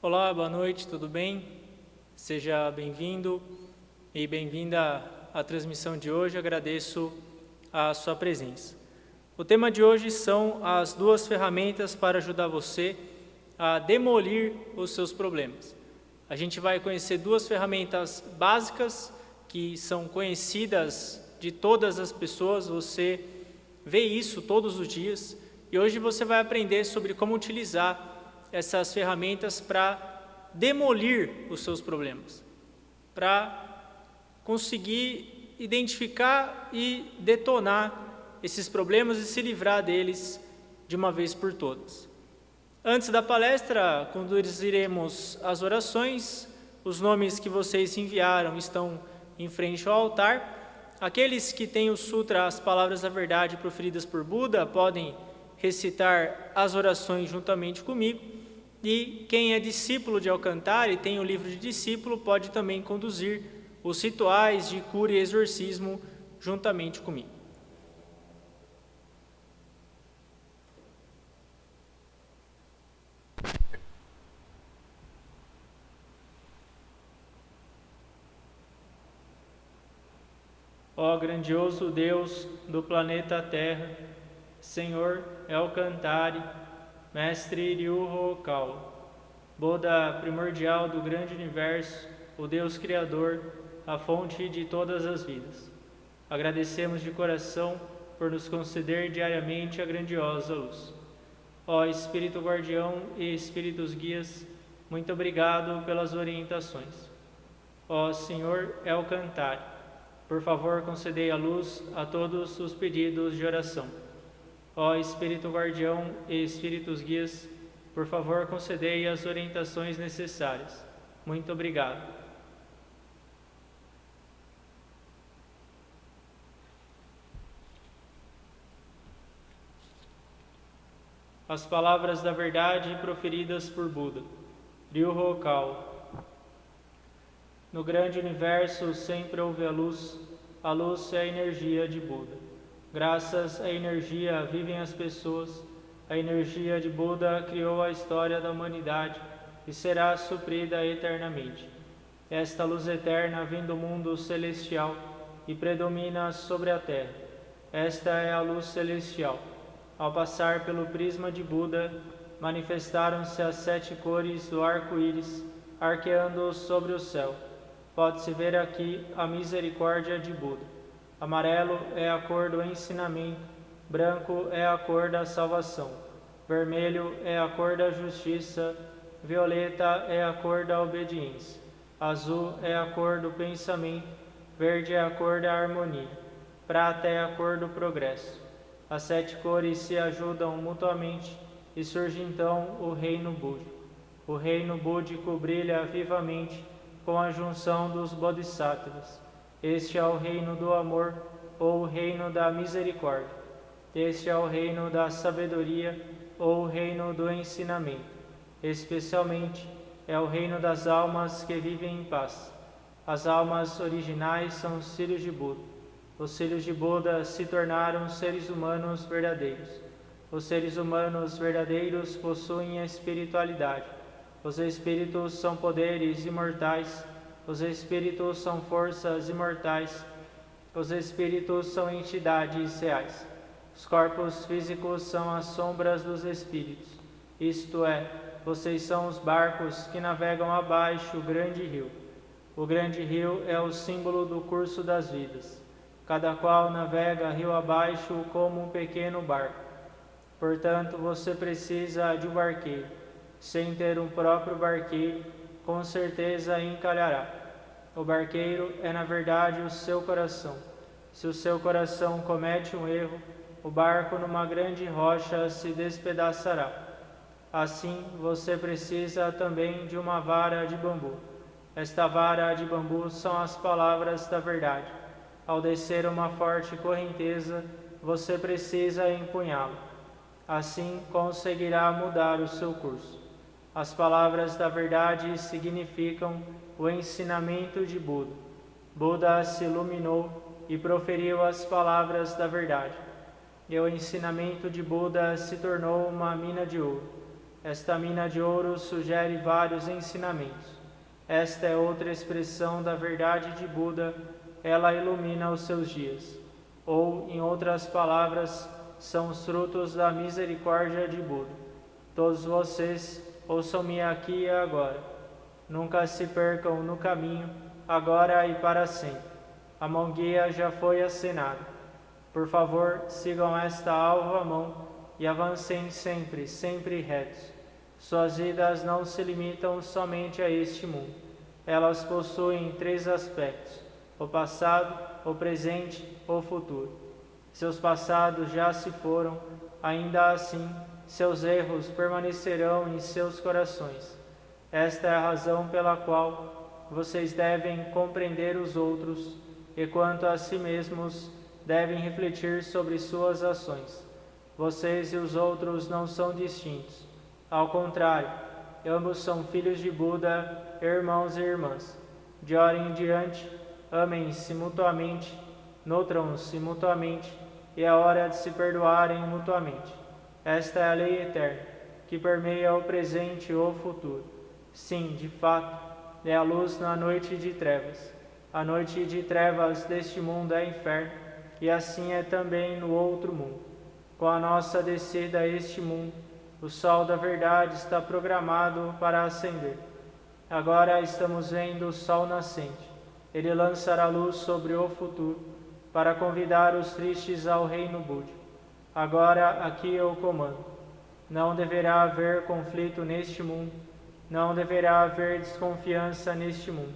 Olá, boa noite, tudo bem? Seja bem-vindo e bem-vinda à transmissão de hoje. Agradeço a sua presença. O tema de hoje são as duas ferramentas para ajudar você a demolir os seus problemas. A gente vai conhecer duas ferramentas básicas que são conhecidas de todas as pessoas, você vê isso todos os dias, e hoje você vai aprender sobre como utilizar essas ferramentas para demolir os seus problemas, para conseguir identificar e detonar esses problemas e se livrar deles de uma vez por todas. Antes da palestra, conduziremos as orações. Os nomes que vocês enviaram estão em frente ao altar. Aqueles que têm o Sutra, as palavras da verdade proferidas por Buda, podem recitar as orações juntamente comigo. E quem é discípulo de Alcantara e tem o livro de discípulo pode também conduzir os rituais de cura e exorcismo juntamente comigo. Ó grandioso Deus do planeta Terra, Senhor Elcantari, Mestre Ryuho Kau, Buda primordial do grande universo, o Deus Criador, a fonte de todas as vidas. Agradecemos de coração por nos conceder diariamente a grandiosa luz. Ó Espírito Guardião e Espíritos Guias, muito obrigado pelas orientações. Ó Senhor Elcantari, por favor concedei a luz a todos os pedidos de oração. Ó Espírito Guardião e Espíritos Guias, por favor concedei as orientações necessárias. Muito obrigado. As palavras da verdade proferidas por Buda. Ryuho Kau. No grande universo sempre houve a luz é a energia de Buda. Graças à energia vivem as pessoas, a energia de Buda criou a história da humanidade e será suprida eternamente. Esta luz eterna vem do mundo celestial e predomina sobre a terra. Esta é a luz celestial. Ao passar pelo prisma de Buda, manifestaram-se as 7 cores do arco-íris, arqueando sobre o céu. Pode-se ver aqui a misericórdia de Buda. Amarelo é a cor do ensinamento, branco é a cor da salvação, vermelho é a cor da justiça, violeta é a cor da obediência, azul é a cor do pensamento, verde é a cor da harmonia, prata é a cor do progresso. As 7 cores se ajudam mutuamente e surge então o reino búdico. O reino búdico brilha vivamente com a junção dos bodhisattvas. Este é o reino do amor, ou o reino da misericórdia. Este é o reino da sabedoria, ou o reino do ensinamento. Especialmente, é o reino das almas que vivem em paz. As almas originais são os filhos de Buda. Os filhos de Buda se tornaram seres humanos verdadeiros. Os seres humanos verdadeiros possuem a espiritualidade. Os espíritos são poderes imortais. Os espíritos são forças imortais. Os espíritos são entidades reais. Os corpos físicos são as sombras dos espíritos. Isto é, vocês são os barcos que navegam abaixo o grande rio. O grande rio é o símbolo do curso das vidas. Cada qual navega rio abaixo como um pequeno barco. Portanto, você precisa de um barqueiro. Sem ter um próprio barqueiro, com certeza encalhará. O barqueiro é, na verdade, o seu coração. Se o seu coração comete um erro, o barco numa grande rocha se despedaçará. Assim, você precisa também de uma vara de bambu. Esta vara de bambu são as palavras da verdade. Ao descer uma forte correnteza, você precisa empunhá-la. Assim, conseguirá mudar o seu curso. As palavras da verdade significam o ensinamento de Buda. Buda se iluminou e proferiu as palavras da verdade. E o ensinamento de Buda se tornou uma mina de ouro. Esta mina de ouro sugere vários ensinamentos. Esta é outra expressão da verdade de Buda, ela ilumina os seus dias. Ou, em outras palavras, são os frutos da misericórdia de Buda. Todos vocês, ouçam-me aqui e agora. Nunca se percam no caminho, agora e para sempre. A mão guia já foi acenada. Por favor, sigam esta alva mão e avancem sempre, sempre retos. Suas vidas não se limitam somente a este mundo. Elas possuem 3 aspectos: o passado, o presente, o futuro. Seus passados já se foram, ainda assim, seus erros permanecerão em seus corações. Esta é a razão pela qual vocês devem compreender os outros e, quanto a si mesmos, devem refletir sobre suas ações. Vocês e os outros não são distintos. Ao contrário, ambos são filhos de Buda, irmãos e irmãs. De hora em diante, amem-se mutuamente, nutram-se mutuamente, e é hora de se perdoarem mutuamente. Esta é a lei eterna, que permeia o presente e o futuro. Sim, de fato, é a luz na noite de trevas. A noite de trevas deste mundo é inferno, e assim é também no outro mundo. Com a nossa descida a este mundo, o sol da verdade está programado para ascender. Agora estamos vendo o sol nascente. Ele lançará luz sobre o futuro, para convidar os tristes ao reino búdico. Agora aqui eu comando. Não deverá haver conflito neste mundo. Não deverá haver desconfiança neste mundo.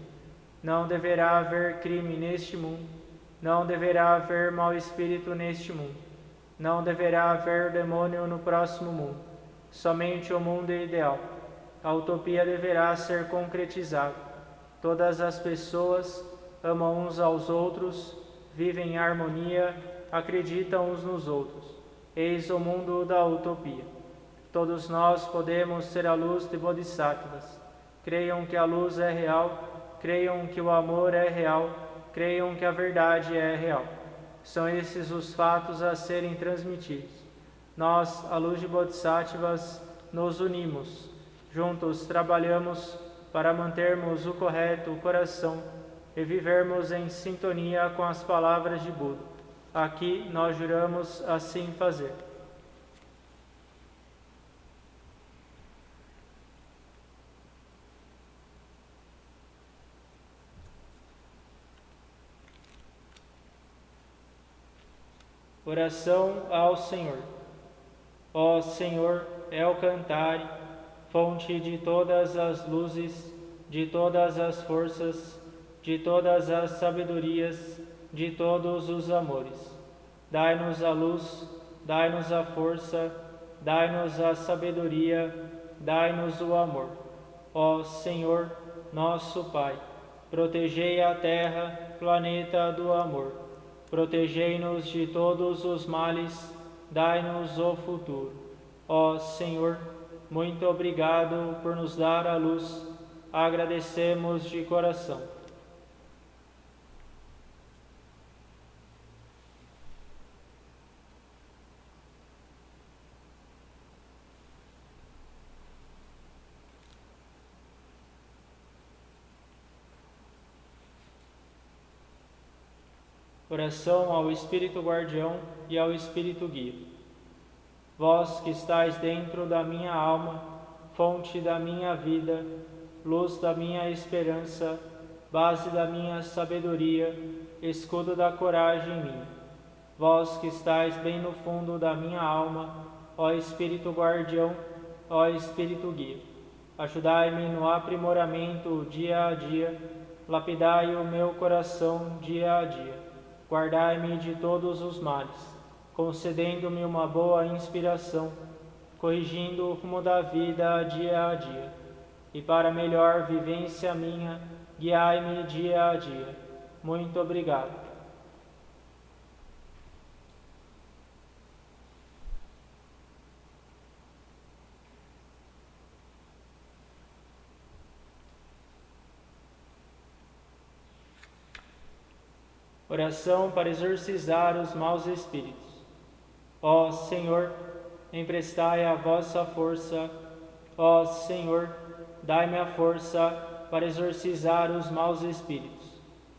Não deverá haver crime neste mundo. Não deverá haver mau espírito neste mundo. Não deverá haver demônio no próximo mundo. Somente o mundo ideal. A utopia deverá ser concretizada. Todas as pessoas amam uns aos outros, vivem em harmonia, acreditam uns nos outros. Eis o mundo da utopia. Todos nós podemos ser a luz de Bodhisattvas. Creiam que a luz é real, creiam que o amor é real, creiam que a verdade é real. São esses os fatos a serem transmitidos. Nós, a luz de Bodhisattvas, nos unimos. Juntos trabalhamos para mantermos o correto coração e vivermos em sintonia com as palavras de Buda. Aqui nós juramos assim fazer. Oração ao Senhor. Ó Senhor, El Cantare, fonte de todas as luzes, de todas as forças, de todas as sabedorias, de todos os amores. Dai-nos a luz, dai-nos a força, dai-nos a sabedoria, dai-nos o amor. Ó Senhor, nosso Pai, protegei a terra, planeta do amor. Protegei-nos de todos os males, dai-nos o futuro. Ó Senhor, muito obrigado por nos dar a luz, agradecemos de coração. Oração ao Espírito Guardião e ao Espírito Guia. Vós que estáis dentro da minha alma, fonte da minha vida, luz da minha esperança, base da minha sabedoria, escudo da coragem em mim. Vós que estáis bem no fundo da minha alma, ó Espírito Guardião, ó Espírito Guia. Ajudai-me no aprimoramento dia a dia, lapidai o meu coração dia a dia. Guardai-me de todos os males, concedendo-me uma boa inspiração, corrigindo o rumo da vida dia a dia. E para melhor vivência minha, guiai-me dia a dia. Muito obrigado. Oração para exorcizar os maus espíritos. Ó Senhor, emprestai a vossa força, Ó Senhor, dai-me a força para exorcizar os maus espíritos.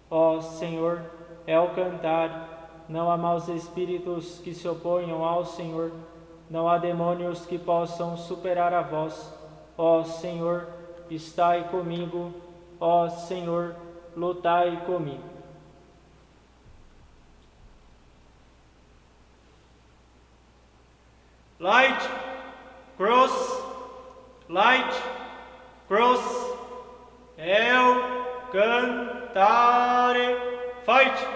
Ó Senhor, é o cantar, não há maus espíritos que se oponham ao Senhor, não há demônios que possam superar a vós. Ó Senhor, estai comigo, ó Senhor, lutai comigo. Light, cross, light, cross, eu cantare, fight.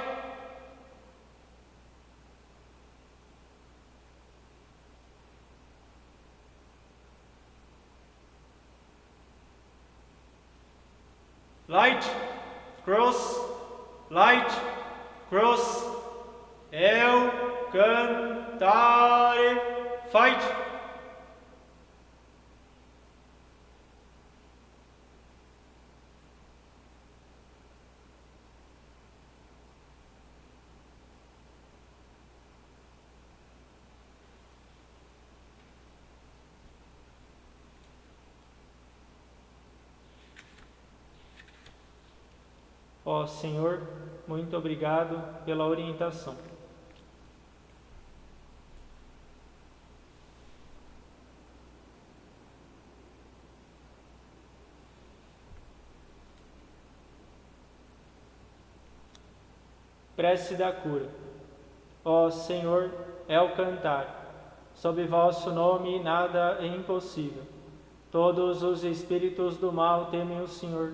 Light, cross, eu cantare, fight. Ó Senhor, muito obrigado pela orientação. Prece da cura. Ó Senhor, é o cantar. Sob vosso nome nada é impossível. Todos os espíritos do mal temem o Senhor.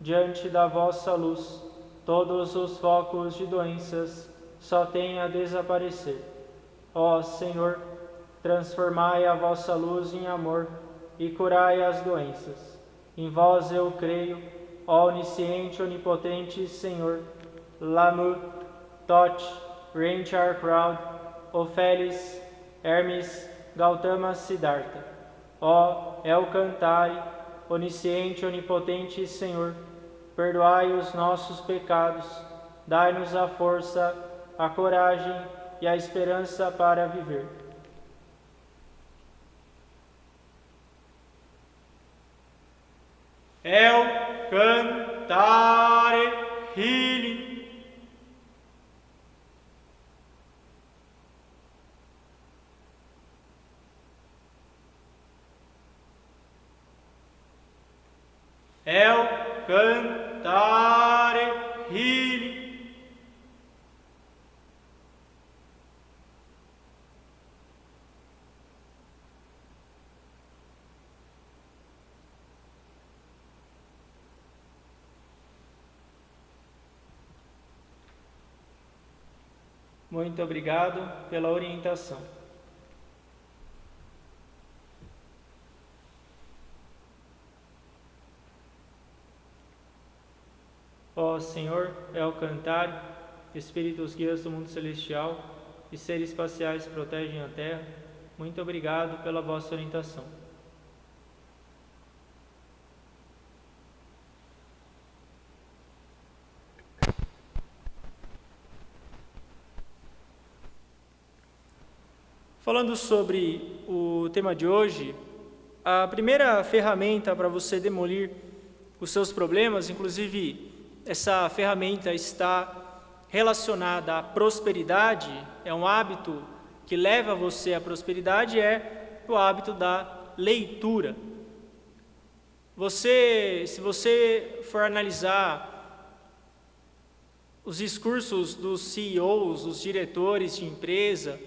Diante da vossa luz, todos os focos de doenças só têm a desaparecer. Ó Senhor, transformai a vossa luz em amor e curai as doenças. Em vós eu creio, ó onisciente, onipotente Senhor. Lamu, Tot, Renchar Crowd, Ofeles, Hermes, Gautama Siddhartha. Ó El Cantare, onisciente, onipotente Senhor, perdoai os nossos pecados, dai-nos a força, a coragem e a esperança para viver. El Cantare Healing. El Cantare Healing. Muito obrigado pela orientação. Ó Senhor, é o cantar, espíritos guias do mundo celestial e seres espaciais protegem a Terra, muito obrigado pela vossa orientação. Falando sobre o tema de hoje, a primeira ferramenta para você demolir os seus problemas, inclusive essa ferramenta está relacionada à prosperidade, é um hábito que leva você à prosperidade, é o hábito da leitura. Se você for analisar os discursos dos CEOs, os diretores de empresa,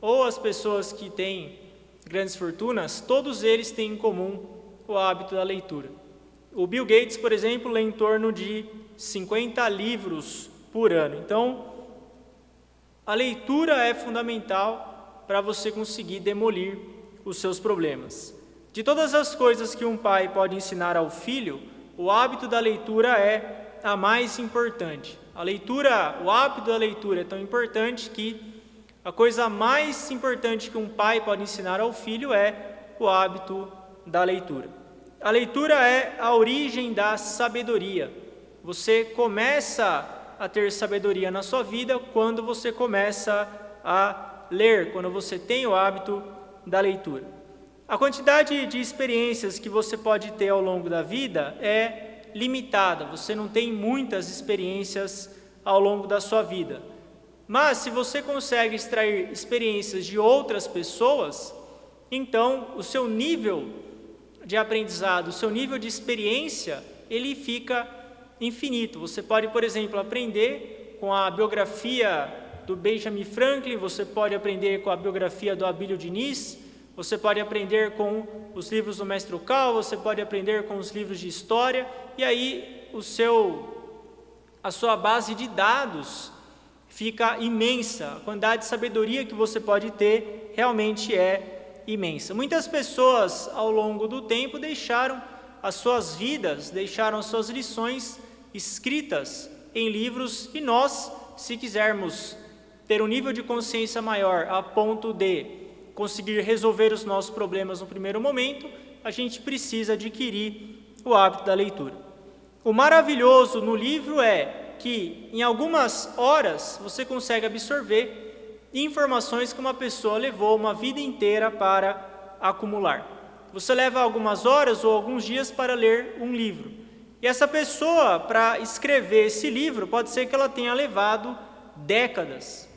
ou as pessoas que têm grandes fortunas, todos eles têm em comum o hábito da leitura. O Bill Gates, por exemplo, lê em torno de 50 livros por ano. Então, a leitura é fundamental para você conseguir demolir os seus problemas. De todas as coisas que um pai pode ensinar ao filho, o hábito da leitura é a mais importante. O hábito da leitura é tão importante que a coisa mais importante que um pai pode ensinar ao filho é o hábito da leitura. A leitura é a origem da sabedoria. Você começa a ter sabedoria na sua vida quando você começa a ler, quando você tem o hábito da leitura. A quantidade de experiências que você pode ter ao longo da vida é limitada, você não tem muitas experiências ao longo da sua vida. Mas se você consegue extrair experiências de outras pessoas, então o seu nível de aprendizado, o seu nível de experiência, ele fica infinito. Você pode, por exemplo, aprender com a biografia do Benjamin Franklin, você pode aprender com a biografia do Abílio Diniz, você pode aprender com os livros do Mestre Cal, você pode aprender com os livros de história, e aí a sua base de dados fica imensa. A quantidade de sabedoria que você pode ter realmente é imensa. Muitas pessoas ao longo do tempo deixaram as suas vidas, deixaram as suas lições escritas em livros, e nós, se quisermos ter um nível de consciência maior a ponto de conseguir resolver os nossos problemas no primeiro momento, a gente precisa adquirir o hábito da leitura. O maravilhoso no livro é que em algumas horas você consegue absorver informações que uma pessoa levou uma vida inteira para acumular. Você leva algumas horas ou alguns dias para ler um livro. E essa pessoa, para escrever esse livro, pode ser que ela tenha levado décadas,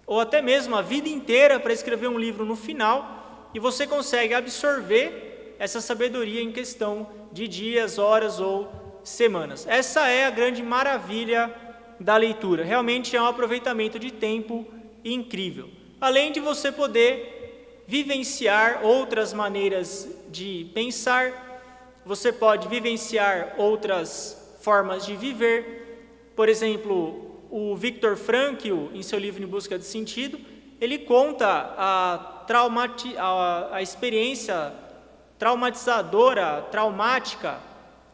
ou até mesmo a vida inteira para escrever um livro no final, e você consegue absorver essa sabedoria em questão de dias, horas ou semanas. Essa é a grande maravilha da leitura. Realmente é um aproveitamento de tempo incrível. Além de você poder vivenciar outras maneiras de pensar, você pode vivenciar outras formas de viver. Por exemplo, o Viktor Frankl, em seu livro Em Busca de Sentido, ele conta a experiência traumática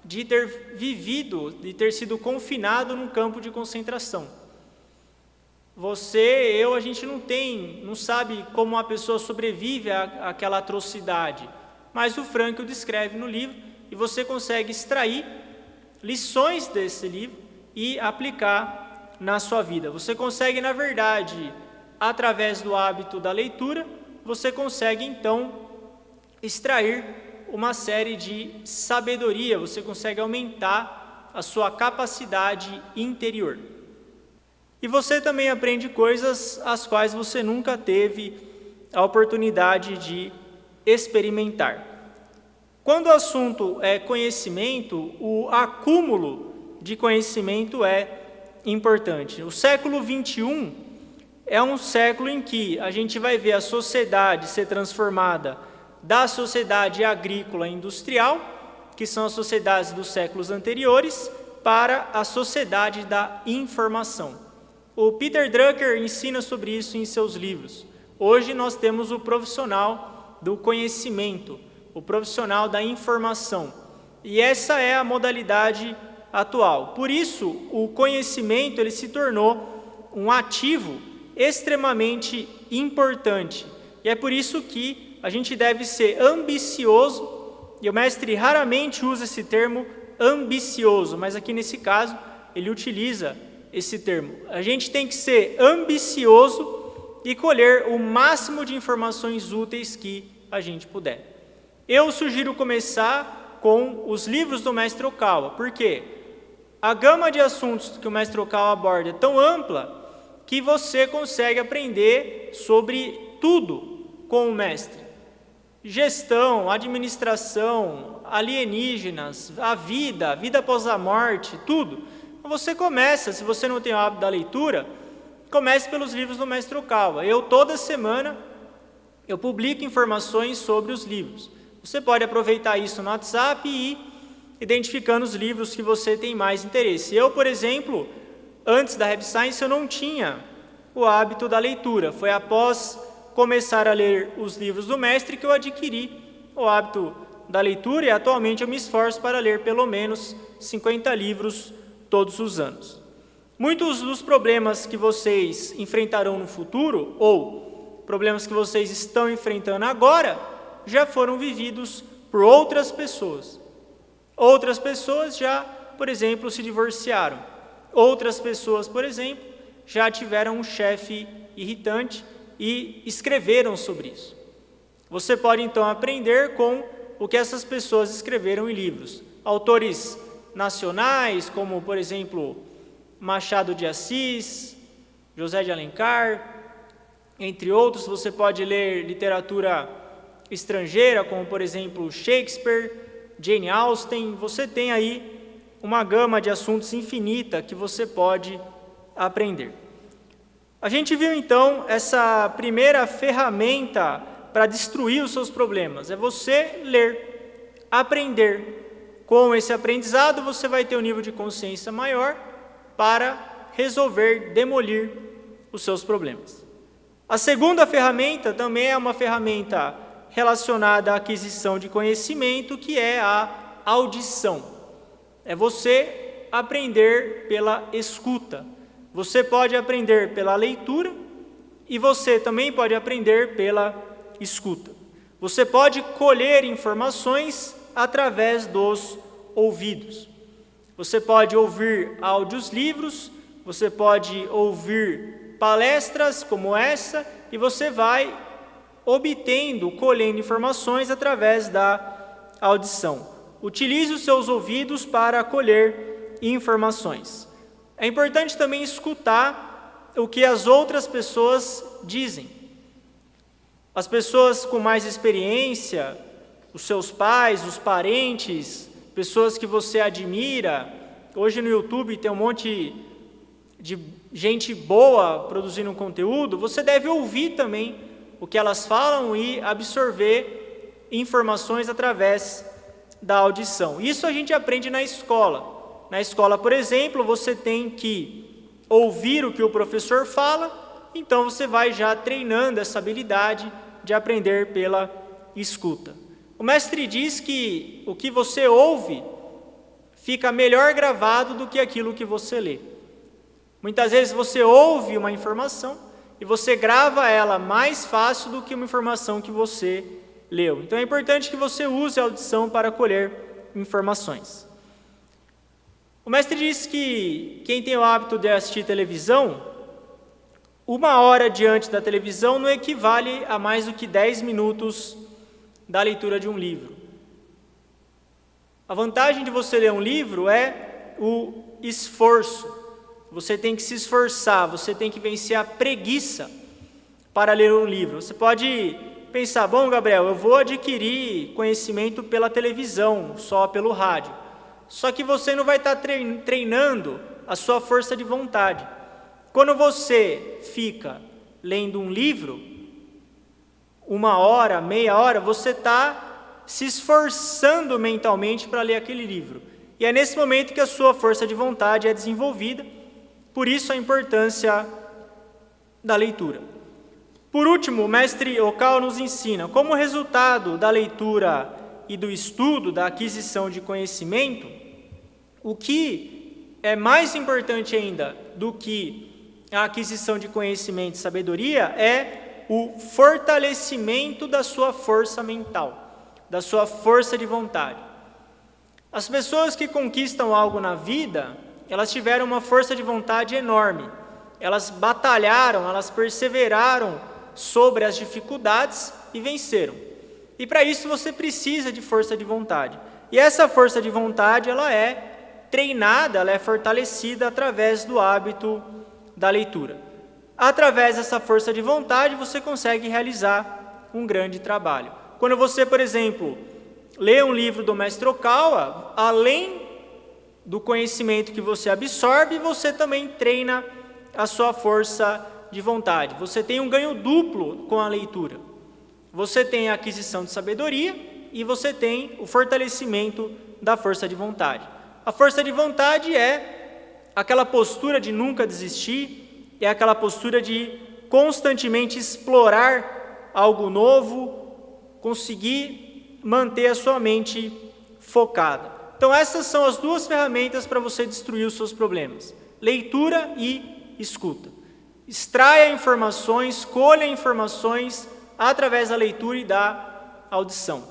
de ter vivido, de ter sido confinado num campo de concentração. A gente não sabe como uma pessoa sobrevive àquela atrocidade, mas o Frankl descreve no livro, e você consegue extrair lições desse livro e aplicar na sua vida. Você consegue, na verdade, através do hábito da leitura, você consegue então extrair uma série de sabedoria, você consegue aumentar a sua capacidade interior. E você também aprende coisas as quais você nunca teve a oportunidade de experimentar. Quando o assunto é conhecimento, o acúmulo de conhecimento é importante. O século XXI é um século em que a gente vai ver a sociedade ser transformada da sociedade agrícola e industrial, que são as sociedades dos séculos anteriores, para a sociedade da informação. O Peter Drucker ensina sobre isso em seus livros. Hoje nós temos o profissional do conhecimento, o profissional da informação, e essa é a modalidade atual. Por isso, o conhecimento ele se tornou um ativo extremamente importante. E é por isso que a gente deve ser ambicioso, e o mestre raramente usa esse termo ambicioso, mas aqui nesse caso ele utiliza esse termo. A gente tem que ser ambicioso e colher o máximo de informações úteis que a gente puder. Eu sugiro começar com os livros do Mestre Okawa, por quê? A gama de assuntos que o Mestre Okawa aborda é tão ampla que você consegue aprender sobre tudo com o Mestre. Gestão, administração, alienígenas, a vida após a morte, tudo. Você começa, se você não tem o hábito da leitura, comece pelos livros do Mestre Okawa. Toda semana, eu publico informações sobre os livros. Você pode aproveitar isso no WhatsApp e ir identificando os livros que você tem mais interesse. Por exemplo, antes da Rap Science, eu não tinha o hábito da leitura. Foi após começar a ler os livros do mestre que eu adquiri o hábito da leitura, e atualmente eu me esforço para ler pelo menos 50 livros todos os anos. Muitos dos problemas que vocês enfrentarão no futuro, ou problemas que vocês estão enfrentando agora, já foram vividos por outras pessoas. Outras pessoas já, por exemplo, se divorciaram. Outras pessoas, por exemplo, já tiveram um chefe irritante e escreveram sobre isso. Você pode então aprender com o que essas pessoas escreveram em livros. Autores nacionais, como por exemplo Machado de Assis, José de Alencar, entre outros. Você pode ler literatura estrangeira, como por exemplo Shakespeare, Jane Austen. Você tem aí uma gama de assuntos infinita que você pode aprender. A gente viu então essa primeira ferramenta para destruir os seus problemas, é você ler, aprender. Com esse aprendizado você vai ter um nível de consciência maior para resolver, demolir os seus problemas. A segunda ferramenta também é uma ferramenta relacionada à aquisição de conhecimento, que é a audição. É você aprender pela escuta. Você pode aprender pela leitura e você também pode aprender pela escuta. Você pode colher informações através dos ouvidos. Você pode ouvir áudios, livros, você pode ouvir palestras como essa e você vai obtendo, colhendo informações através da audição. Utilize os seus ouvidos para colher informações. É importante também escutar o que as outras pessoas dizem. As pessoas com mais experiência, os seus pais, os parentes, pessoas que você admira. Hoje no YouTube tem um monte de gente boa produzindo conteúdo. Você deve ouvir também o que elas falam e absorver informações através da audição. Isso a gente aprende na escola. Na escola, por exemplo, você tem que ouvir o que o professor fala, então você vai já treinando essa habilidade de aprender pela escuta. O mestre diz que o que você ouve fica melhor gravado do que aquilo que você lê. Muitas vezes você ouve uma informação e você grava ela mais fácil do que uma informação que você leu. Então é importante que você use a audição para colher informações. O mestre diz que quem tem o hábito de assistir televisão, 1 hora diante da televisão não equivale a mais do que 10 minutos da leitura de um livro. A vantagem de você ler um livro é o esforço. Você tem que se esforçar, você tem que vencer a preguiça para ler um livro. Você pode pensar, bom, Gabriel, eu vou adquirir conhecimento pela televisão, só pelo rádio. Só que você não vai estar treinando a sua força de vontade. Quando você fica lendo um livro, 1 hora, meia hora, você está se esforçando mentalmente para ler aquele livro. E é nesse momento que a sua força de vontade é desenvolvida, por isso a importância da leitura. Por último, o mestre Okal nos ensina, como resultado da leitura e do estudo, da aquisição de conhecimento, o que é mais importante ainda do que a aquisição de conhecimento e sabedoria é o fortalecimento da sua força mental, da sua força de vontade. As pessoas que conquistam algo na vida, elas tiveram uma força de vontade enorme. Elas batalharam, elas perseveraram sobre as dificuldades e venceram. E para isso você precisa de força de vontade. E essa força de vontade, ela é treinada, ela é fortalecida através do hábito da leitura. Através dessa força de vontade, você consegue realizar um grande trabalho. Quando você, por exemplo, lê um livro do mestre Okawa, além do conhecimento que você absorve, você também treina a sua força de vontade. Você tem um ganho duplo com a leitura. Você tem a aquisição de sabedoria e você tem o fortalecimento da força de vontade. A força de vontade é aquela postura de nunca desistir, é aquela postura de constantemente explorar algo novo, conseguir manter a sua mente focada. Então essas são as duas ferramentas para você destruir os seus problemas: leitura e escuta. Extraia informações, colha informações através da leitura e da audição.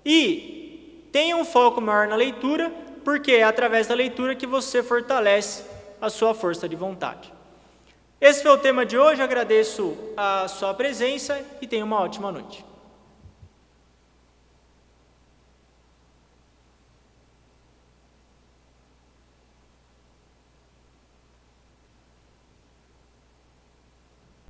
E tenha um foco maior na leitura, porque é através da leitura que você fortalece a sua força de vontade. Esse foi o tema de hoje, agradeço a sua presença e tenha uma ótima noite.